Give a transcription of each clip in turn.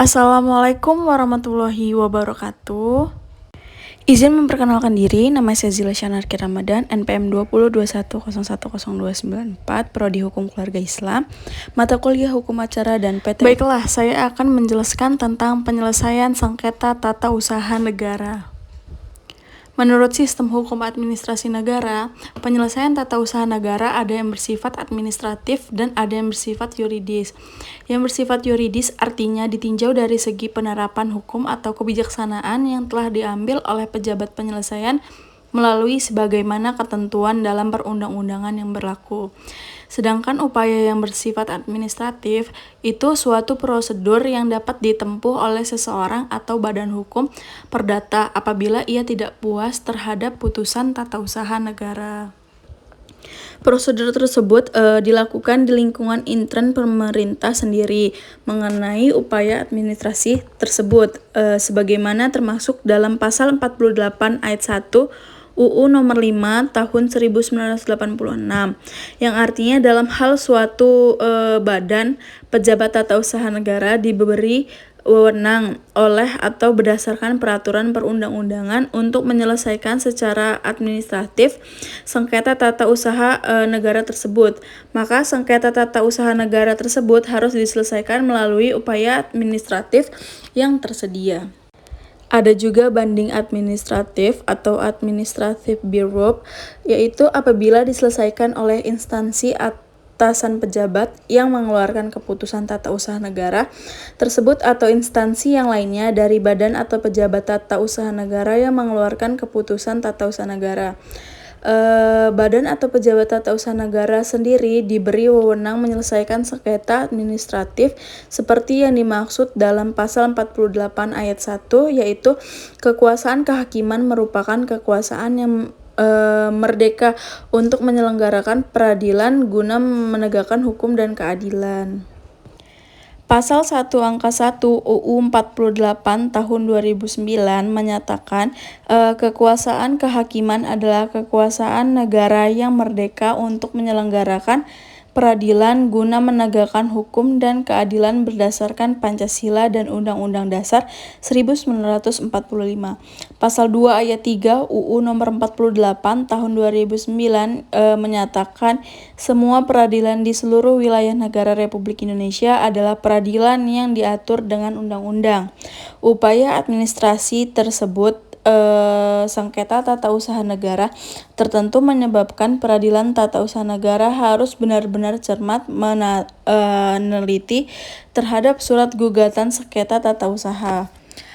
Assalamualaikum warahmatullahi wabarakatuh. Izin memperkenalkan diri, nama saya Zila Syanarki Ramadan, NPM 2021010294, Prodi Hukum Keluarga Islam, mata kuliah Hukum Acara dan PT. Baiklah, saya akan menjelaskan tentang penyelesaian sengketa tata usaha negara. Menurut sistem hukum administrasi negara, penyelesaian tata usaha negara ada yang bersifat administratif dan ada yang bersifat yuridis. Yang bersifat yuridis artinya ditinjau dari segi penerapan hukum atau kebijaksanaan yang telah diambil oleh pejabat penyelesaian melalui sebagaimana ketentuan dalam perundang-undangan yang berlaku. Sedangkan upaya yang bersifat administratif itu suatu prosedur yang dapat ditempuh oleh seseorang atau badan hukum perdata apabila ia tidak puas terhadap putusan tata usaha negara. Prosedur tersebut dilakukan di lingkungan intern pemerintah sendiri mengenai upaya administrasi tersebut sebagaimana termasuk dalam pasal 48 ayat 1 UU nomor 5 tahun 1986 yang artinya dalam hal suatu badan pejabat tata usaha negara diberi wewenang oleh atau berdasarkan peraturan perundang-undangan untuk menyelesaikan secara administratif sengketa tata usaha negara tersebut, maka sengketa tata usaha negara tersebut harus diselesaikan melalui upaya administratif yang tersedia. Ada juga banding administratif atau administrative bureau, yaitu apabila diselesaikan oleh instansi atasan pejabat yang mengeluarkan keputusan tata usaha negara tersebut atau instansi yang lainnya dari badan atau pejabat tata usaha negara yang mengeluarkan keputusan tata usaha negara. Badan atau pejabat tata usaha negara sendiri diberi wewenang menyelesaikan sengketa administratif seperti yang dimaksud dalam pasal 48 ayat 1, yaitu kekuasaan kehakiman merupakan kekuasaan yang merdeka untuk menyelenggarakan peradilan guna menegakkan hukum dan keadilan. Pasal 1 angka 1 UU 48 tahun 2009 menyatakan kekuasaan kehakiman adalah kekuasaan negara yang merdeka untuk menyelenggarakan peradilan guna menegakkan hukum dan keadilan berdasarkan Pancasila dan Undang-Undang Dasar 1945. Pasal 2 ayat 3 UU nomor 48 tahun 2009 menyatakan semua peradilan di seluruh wilayah negara Republik Indonesia adalah peradilan yang diatur dengan undang-undang. Upaya administrasi tersebut sengketa tata usaha negara tertentu menyebabkan peradilan tata usaha negara harus benar-benar cermat meneliti terhadap surat gugatan sengketa tata usaha.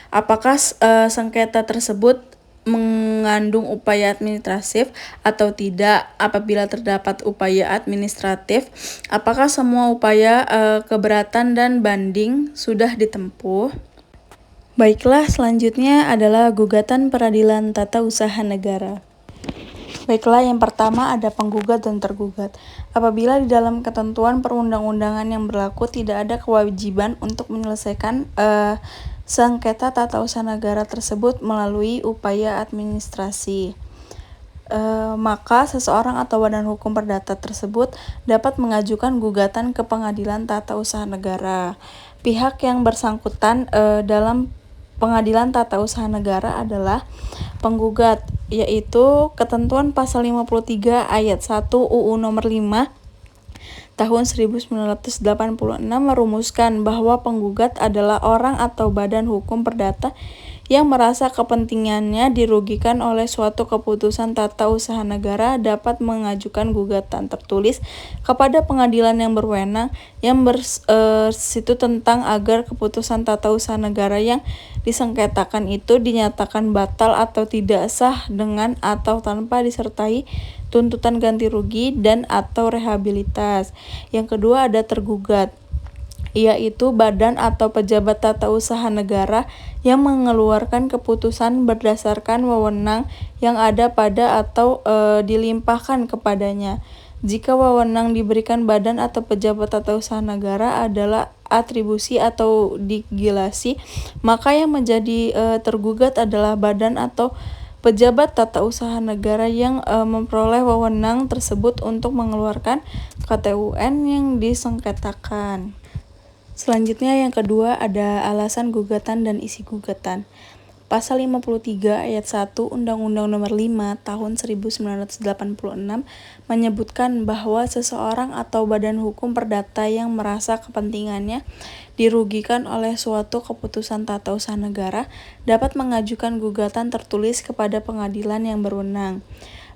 Apakah sengketa tersebut mengandung upaya administratif atau tidak? Apabila terdapat upaya administratif, apakah semua upaya keberatan dan banding sudah ditempuh? Baiklah, selanjutnya adalah gugatan peradilan tata usaha negara. Baiklah, yang pertama ada penggugat dan tergugat. Apabila di dalam ketentuan perundang-undangan yang berlaku tidak ada kewajiban untuk menyelesaikan sengketa tata usaha negara tersebut melalui upaya administrasi, maka seseorang atau badan hukum perdata tersebut dapat mengajukan gugatan ke pengadilan tata usaha negara. Pihak yang bersangkutan dalam pengadilan tata usaha negara adalah penggugat, yaitu ketentuan pasal 53 ayat 1 UU nomor 5 tahun 1986 merumuskan bahwa penggugat adalah orang atau badan hukum perdata yang merasa kepentingannya dirugikan oleh suatu keputusan tata usaha negara dapat mengajukan gugatan tertulis kepada pengadilan yang berwenang yang bersitu tentang agar keputusan tata usaha negara yang disengketakan itu dinyatakan batal atau tidak sah dengan atau tanpa disertai tuntutan ganti rugi dan atau rehabilitas. Yang kedua ada tergugat, yaitu badan atau pejabat tata usaha negara yang mengeluarkan keputusan berdasarkan wewenang yang ada pada atau dilimpahkan kepadanya. Jika wewenang diberikan badan atau pejabat tata usaha negara adalah atribusi atau delegasi, maka yang menjadi tergugat adalah badan atau pejabat tata usaha negara yang memperoleh wewenang tersebut untuk mengeluarkan KTUN yang disengketakan. Selanjutnya yang kedua ada alasan gugatan dan isi gugatan. Pasal 53 ayat 1 Undang-Undang Nomor 5 Tahun 1986 menyebutkan bahwa seseorang atau badan hukum perdata yang merasa kepentingannya dirugikan oleh suatu keputusan tata usaha negara dapat mengajukan gugatan tertulis kepada pengadilan yang berwenang,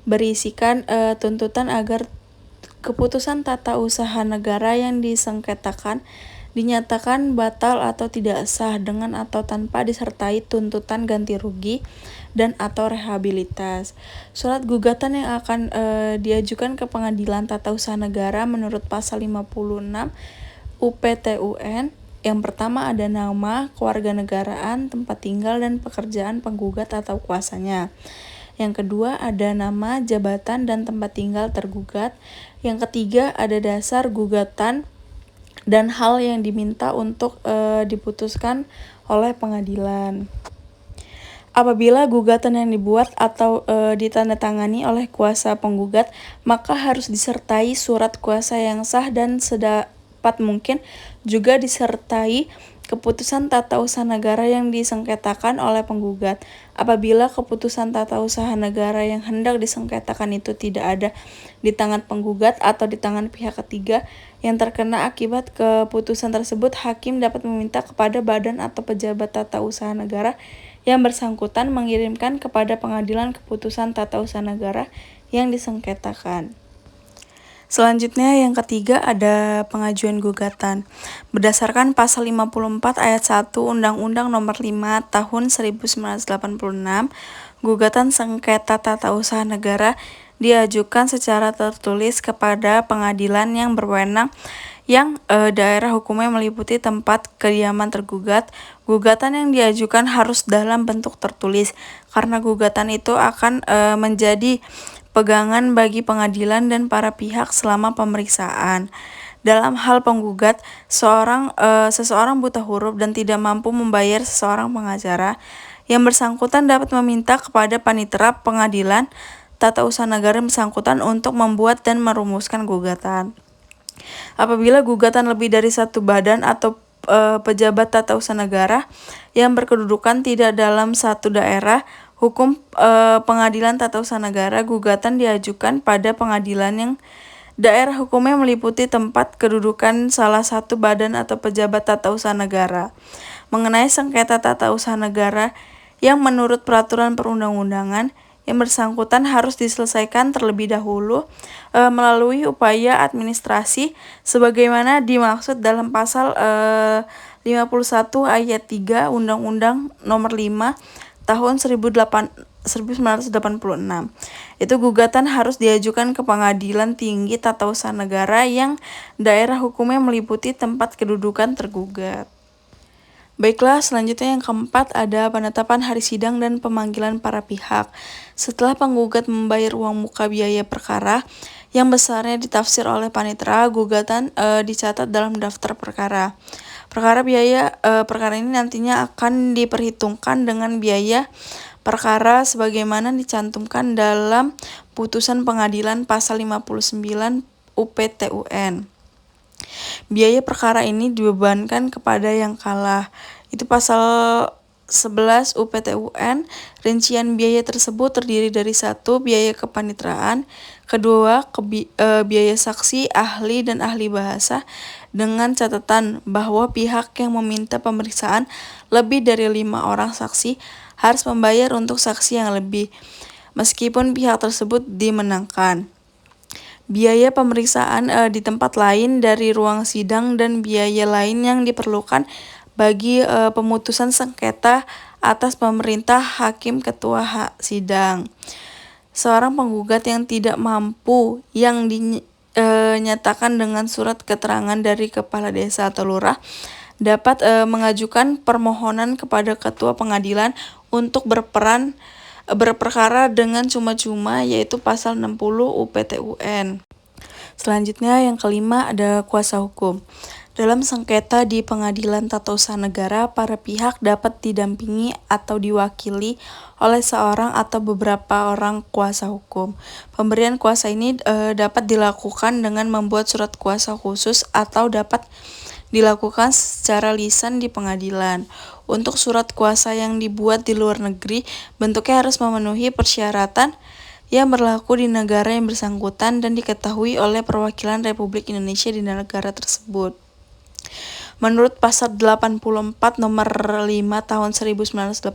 berisikan tuntutan agar keputusan tata usaha negara yang disengketakan dinyatakan batal atau tidak sah dengan atau tanpa disertai tuntutan ganti rugi dan atau rehabilitas. Surat gugatan yang akan diajukan ke Pengadilan Tata Usaha Negara menurut pasal 56 UPTUN yang pertama ada nama, kewarganegaraan, tempat tinggal, dan pekerjaan penggugat atau kuasanya. Yang kedua ada nama, jabatan, dan tempat tinggal tergugat. Yang ketiga ada dasar gugatan dan hal yang diminta untuk diputuskan oleh pengadilan. Apabila gugatan yang dibuat atau ditandatangani oleh kuasa penggugat, maka harus disertai surat kuasa yang sah dan sedapat mungkin juga disertai keputusan tata usaha negara yang disengketakan oleh penggugat. Apabila keputusan tata usaha negara yang hendak disengketakan itu tidak ada di tangan penggugat atau di tangan pihak ketiga yang terkena akibat keputusan tersebut, hakim dapat meminta kepada badan atau pejabat tata usaha negara yang bersangkutan mengirimkan kepada pengadilan keputusan tata usaha negara yang disengketakan. Selanjutnya yang ketiga ada pengajuan gugatan. Berdasarkan pasal 54 ayat 1 Undang-Undang Nomor 5 Tahun 1986, gugatan sengketa tata usaha negara diajukan secara tertulis kepada pengadilan yang berwenang yang daerah hukumnya meliputi tempat kediaman tergugat. Gugatan yang diajukan harus dalam bentuk tertulis karena gugatan itu akan menjadi pegangan bagi pengadilan dan para pihak selama pemeriksaan. Dalam hal penggugat, seseorang buta huruf dan tidak mampu membayar seseorang pengacara, yang bersangkutan dapat meminta kepada panitera pengadilan tata usaha negara yang bersangkutan untuk membuat dan merumuskan gugatan. Apabila gugatan lebih dari satu badan atau pejabat tata usaha negara yang berkedudukan tidak dalam satu daerah hukum pengadilan tata usaha negara, gugatan diajukan pada pengadilan yang daerah hukumnya meliputi tempat kedudukan salah satu badan atau pejabat tata usaha negara. Mengenai sengketa tata usaha negara yang menurut peraturan perundang-undangan, yang bersangkutan harus diselesaikan terlebih dahulu melalui upaya administrasi sebagaimana dimaksud dalam pasal 51 ayat 3 Undang-Undang Nomor 5 Tahun 1986. Itu gugatan harus diajukan ke Pengadilan Tinggi Tata Usaha Negara yang daerah hukumnya meliputi tempat kedudukan tergugat. Baiklah, selanjutnya yang keempat ada penetapan hari sidang dan pemanggilan para pihak. Setelah penggugat membayar uang muka biaya perkara yang besarnya ditafsir oleh panitera, gugatan dicatat dalam daftar perkara. Perkara ini nantinya akan diperhitungkan dengan biaya perkara sebagaimana dicantumkan dalam putusan pengadilan pasal 59 UPTUN. Biaya perkara ini dibebankan kepada yang kalah. Itu pasal 11 UPTUN. Rincian biaya tersebut terdiri dari 1. Biaya kepanitraan, 2. Biaya saksi, ahli, dan ahli bahasa, dengan catatan bahwa pihak yang meminta pemeriksaan lebih dari 5 orang saksi harus membayar untuk saksi yang lebih, meskipun pihak tersebut dimenangkan. Biaya pemeriksaan di tempat lain dari ruang sidang dan biaya lain yang diperlukan bagi pemutusan sengketa atas pemerintah hakim ketua sidang. Seorang penggugat yang tidak mampu yang dinyatakan dengan surat keterangan dari kepala desa atau lurah dapat mengajukan permohonan kepada ketua pengadilan untuk berperkara dengan cuma-cuma, yaitu pasal 60 UPTUN. Selanjutnya yang kelima ada kuasa hukum. Dalam sengketa di Pengadilan Tata Usaha Negara, para pihak dapat didampingi atau diwakili oleh seorang atau beberapa orang kuasa hukum. Pemberian kuasa ini dapat dilakukan dengan membuat surat kuasa khusus atau dapat dilakukan secara lisan di pengadilan. Untuk surat kuasa yang dibuat di luar negeri, bentuknya harus memenuhi persyaratan yang berlaku di negara yang bersangkutan dan diketahui oleh perwakilan Republik Indonesia di negara tersebut. Menurut Pasal 84 Nomor 5 Tahun 1986,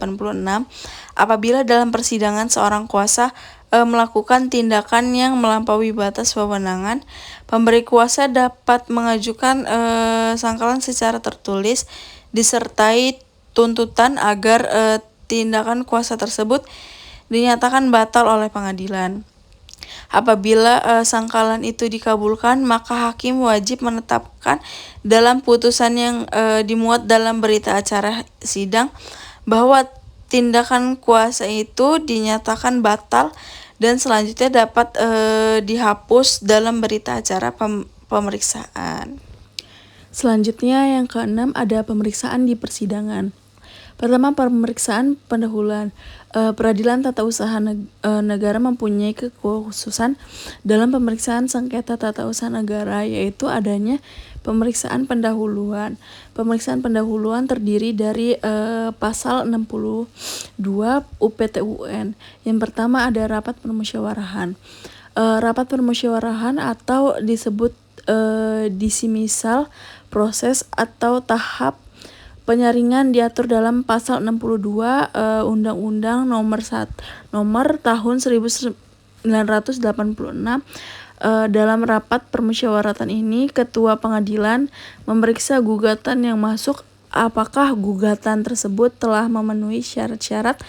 apabila dalam persidangan seorang kuasa melakukan tindakan yang melampaui batas wewenangan, pemberi kuasa dapat mengajukan sangkalan secara tertulis disertai tuntutan agar tindakan kuasa tersebut dinyatakan batal oleh pengadilan. Apabila sangkalan itu dikabulkan, maka hakim wajib menetapkan dalam putusan yang dimuat dalam berita acara sidang bahwa tindakan kuasa itu dinyatakan batal dan selanjutnya dapat dihapus dalam berita acara pemeriksaan. Selanjutnya yang keenam ada pemeriksaan di persidangan. Pertama, pemeriksaan pendahuluan. Peradilan Tata Usaha Negara mempunyai kekhususan dalam pemeriksaan sengketa tata usaha negara, yaitu adanya pemeriksaan pendahuluan. Pemeriksaan pendahuluan terdiri dari pasal 62 UPTUN. Yang pertama ada rapat permusyawarahan. Rapat permusyawarahan atau disebut disimisal proses atau tahap penyaringan diatur dalam Pasal 62 Undang-Undang Nomor Tahun 1986. Dalam rapat permusyawaratan ini, Ketua Pengadilan memeriksa gugatan yang masuk apakah gugatan tersebut telah memenuhi syarat-syarat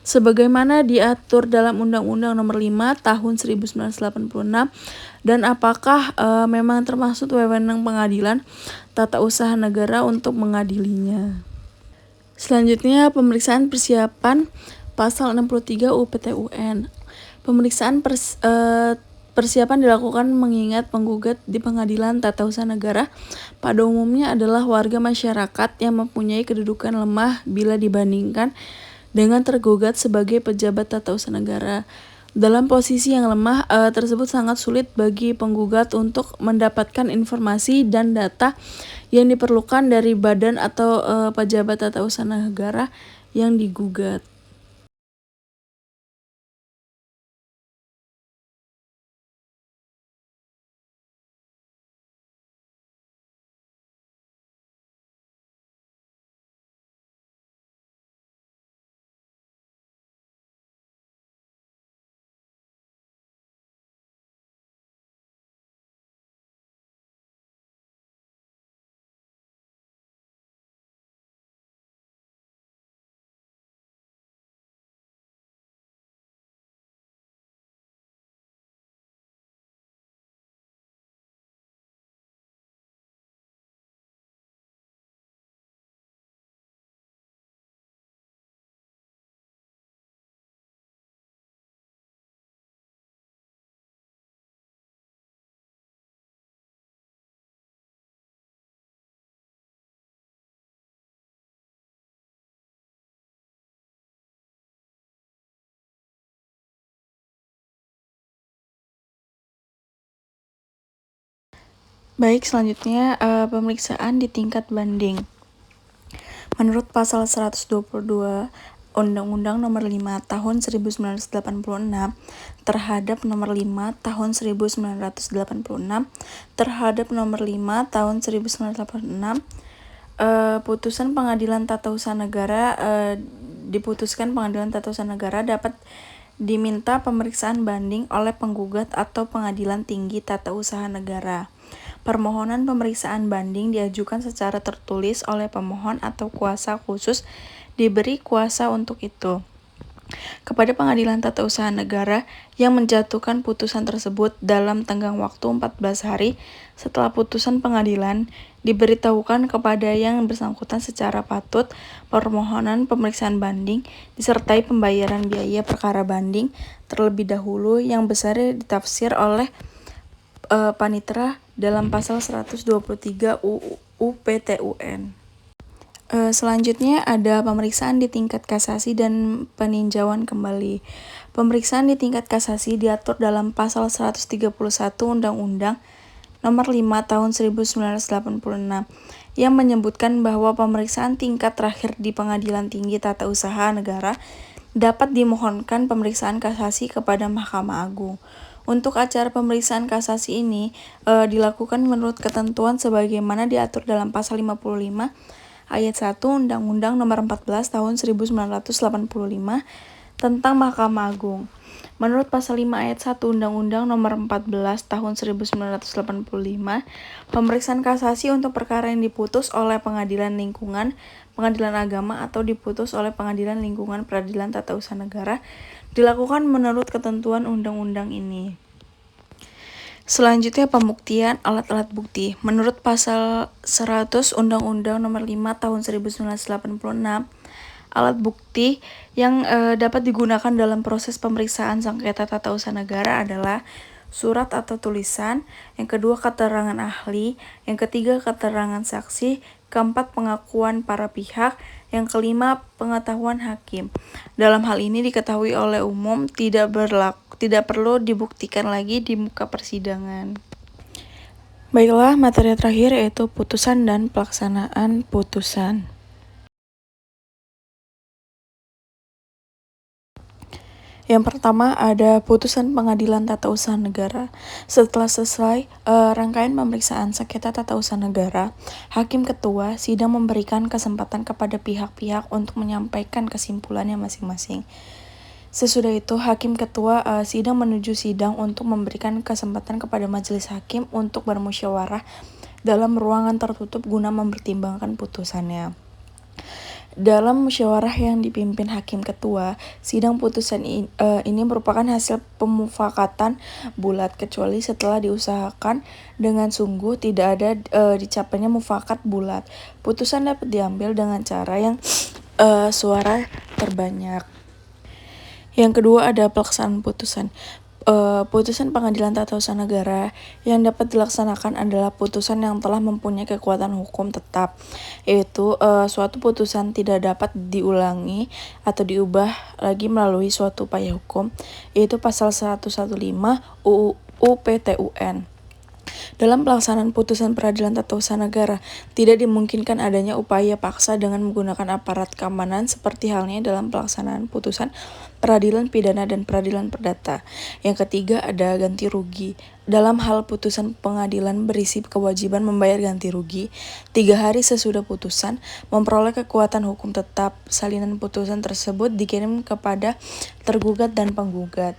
sebagaimana diatur dalam Undang-Undang Nomor 5 Tahun 1986 dan apakah memang termasuk wewenang Pengadilan Tata Usaha Negara untuk mengadilinya. Selanjutnya, pemeriksaan persiapan Pasal 63 UPTUN. Pemeriksaan persiapan dilakukan mengingat penggugat di Pengadilan Tata Usaha Negara pada umumnya adalah warga masyarakat yang mempunyai kedudukan lemah bila dibandingkan dengan tergugat sebagai pejabat tata usaha negara. Dalam posisi yang lemah tersebut sangat sulit bagi penggugat untuk mendapatkan informasi dan data yang diperlukan dari badan atau pejabat tata usaha negara yang digugat. Baik, selanjutnya pemeriksaan di tingkat banding. Menurut Pasal 122 Undang-Undang Nomor 5 Tahun 1986 terhadap Nomor 5 Tahun 1986 terhadap Nomor 5 Tahun 1986, putusan Pengadilan Tata Usaha Negara diputuskan Pengadilan Tata Usaha Negara dapat diminta pemeriksaan banding oleh penggugat atau Pengadilan Tinggi Tata Usaha Negara. Permohonan pemeriksaan banding diajukan secara tertulis oleh pemohon atau kuasa khusus diberi kuasa untuk itu kepada Pengadilan Tata Usaha Negara yang menjatuhkan putusan tersebut dalam tenggang waktu 14 hari setelah putusan pengadilan diberitahukan kepada yang bersangkutan secara patut permohonan pemeriksaan banding disertai pembayaran biaya perkara banding terlebih dahulu yang besarnya ditafsir oleh panitera dalam Pasal 123 UPTUN. Selanjutnya ada pemeriksaan di tingkat kasasi dan peninjauan kembali. Pemeriksaan di tingkat kasasi diatur dalam Pasal 131 Undang-Undang Nomor 5 Tahun 1986 yang menyebutkan bahwa pemeriksaan tingkat terakhir di Pengadilan Tinggi Tata Usaha Negara dapat dimohonkan pemeriksaan kasasi kepada Mahkamah Agung. Untuk acara pemeriksaan kasasi ini dilakukan menurut ketentuan sebagaimana diatur dalam pasal 55 ayat 1 Undang-Undang Nomor 14 Tahun 1985 tentang Mahkamah Agung. Menurut pasal 5 ayat 1 Undang-Undang Nomor 14 Tahun 1985, pemeriksaan kasasi untuk perkara yang diputus oleh Pengadilan Lingkungan, Pengadilan Agama atau diputus oleh Pengadilan Lingkungan Peradilan Tata Usaha Negara dilakukan menurut ketentuan undang-undang ini. Selanjutnya pembuktian alat-alat bukti. Menurut pasal 100 Undang-Undang Nomor 5 Tahun 1986, alat bukti yang dapat digunakan dalam proses pemeriksaan sengketa tata usaha negara adalah surat atau tulisan, yang kedua keterangan ahli, yang ketiga keterangan saksi, keempat pengakuan para pihak, yang kelima pengetahuan hakim. Dalam hal ini diketahui oleh umum tidak perlu dibuktikan lagi di muka persidangan. Baiklah, materi terakhir yaitu putusan dan pelaksanaan putusan. Yang pertama ada putusan Pengadilan Tata Usaha Negara. Setelah selesai rangkaian pemeriksaan sengketa tata usaha negara, Hakim Ketua sidang memberikan kesempatan kepada pihak-pihak untuk menyampaikan kesimpulannya masing-masing. Sesudah itu, Hakim Ketua sidang menuju sidang untuk memberikan kesempatan kepada majelis hakim untuk bermusyawarah dalam ruangan tertutup guna mempertimbangkan putusannya. Dalam musyawarah yang dipimpin Hakim Ketua, sidang putusan ini merupakan hasil pemufakatan bulat, kecuali setelah diusahakan dengan sungguh tidak ada dicapainya mufakat bulat. Putusan dapat diambil dengan cara yang suara terbanyak. Yang kedua ada pelaksanaan putusan. Putusan Pengadilan Tata Usaha Negara yang dapat dilaksanakan adalah putusan yang telah mempunyai kekuatan hukum tetap, yaitu suatu putusan tidak dapat diulangi atau diubah lagi melalui suatu upaya hukum, yaitu pasal 115 UU PTUN. Dalam pelaksanaan putusan Peradilan Tata Usaha Negara, tidak dimungkinkan adanya upaya paksa dengan menggunakan aparat keamanan seperti halnya dalam pelaksanaan putusan peradilan pidana dan peradilan perdata. Yang ketiga ada ganti rugi. Dalam hal putusan pengadilan berisi kewajiban membayar ganti rugi, 3 hari sesudah putusan, memperoleh kekuatan hukum tetap, salinan putusan tersebut dikirim kepada tergugat dan penggugat.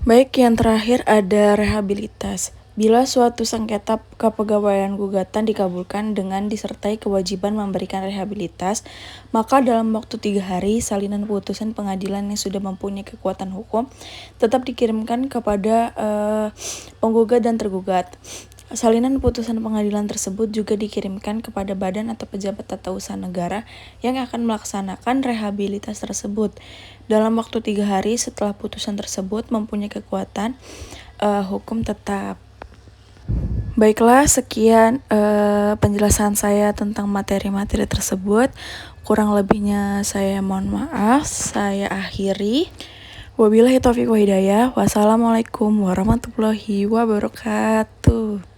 Baik, yang terakhir ada rehabilitas. Bila suatu sengketa kepegawaian gugatan dikabulkan dengan disertai kewajiban memberikan rehabilitas, maka dalam waktu 3 hari salinan putusan pengadilan yang sudah mempunyai kekuatan hukum tetap dikirimkan kepada penggugat dan tergugat. Salinan putusan pengadilan tersebut juga dikirimkan kepada badan atau pejabat tata usaha negara yang akan melaksanakan rehabilitas tersebut dalam waktu 3 hari setelah putusan tersebut mempunyai kekuatan hukum tetap. Baiklah, sekian penjelasan saya tentang materi-materi tersebut. Kurang lebihnya saya mohon maaf, saya akhiri. Wabillahi taufiq wa hidayah. Wassalamualaikum warahmatullahi wabarakatuh.